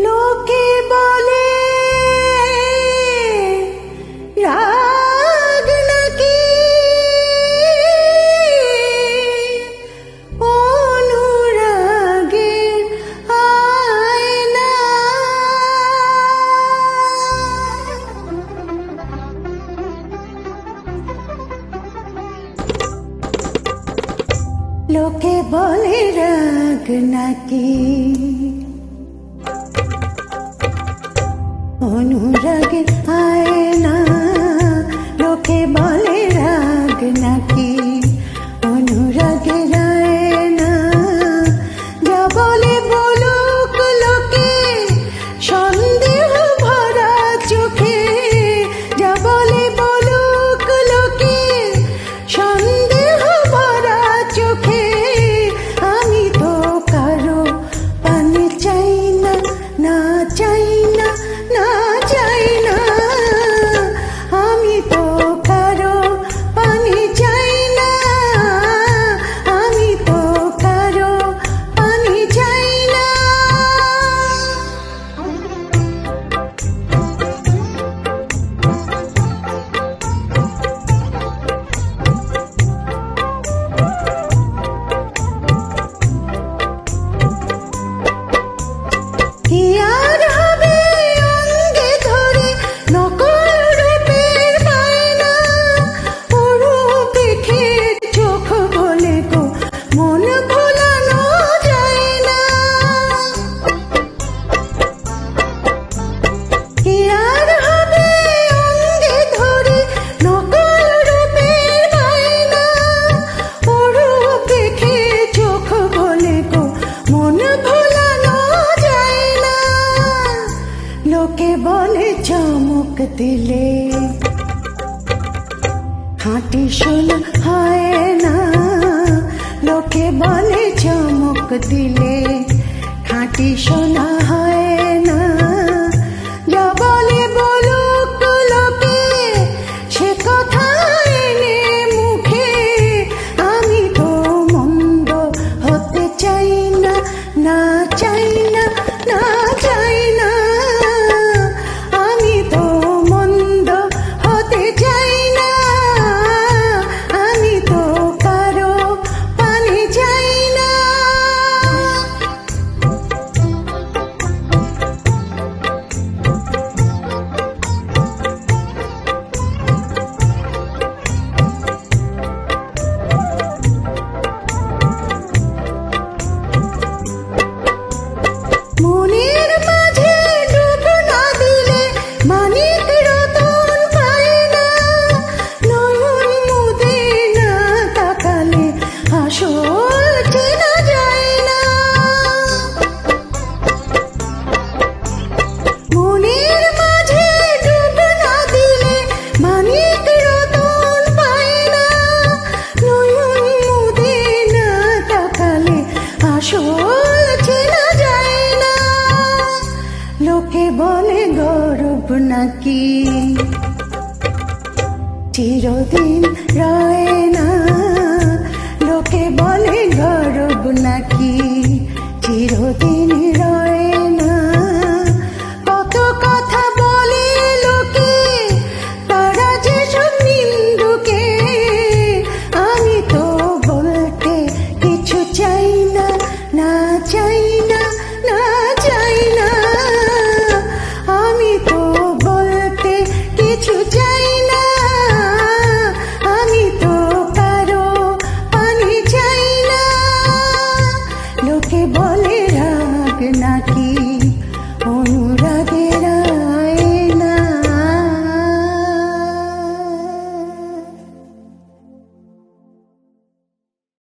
লোকে বলে রাগ নাকি অনুরাগের আয়না। লোকে বলে রাগ নাকি অনুরাগের আয়না। লোকে বলে রাগ নাকি অনুরাগের আয়না। যা বলে বলুক লোকে সন্দেহ ভরা চোখে। যা বলে বলুক লোকে সন্দেহ ভরা চোখে। আমি তো কারো পানে চাই না, না চাই না, না চাই না। আমি তো কারো পানি চাই না, আমি তো কারো পানি চাই না। কি আর হবে অঙ্গে ধরে নকল রূপের বায়না। অরূপ দেখে চোখ বলে গো মন ভোলানো যায় না। কি আর হবে অঙ্গে ধরে নকল রূপের বায়না। অরূপ দেখে চোখ বলে গো মন ভোলানো যায় না। লোকে বলে চমক দিলে খাঁটি সোনা হয় না। লোকে বলে চমক দিলে খাঁটি সোনা হয় না। যা বলে বলুক লোকে সে কথা এনে মুখে। আমি তো মন্দ হতে চাই না, না চাই না, না চাই না। আমি তো মন্দ হতে চাই না, আমি তো কারো পানি চাই না। মনের মাঝে ডুব না দিলে মানিক রতন পায় না। নয়ন মুদে না তাকালে আসল চেনা যায় না। মনের মাঝে ডুব না দিলে মানিক রতন পায় না। নয়ন মুদে না তাকালে আসল চেনা যায় না। লোকে বলে গৌরব নাকি চিরদিন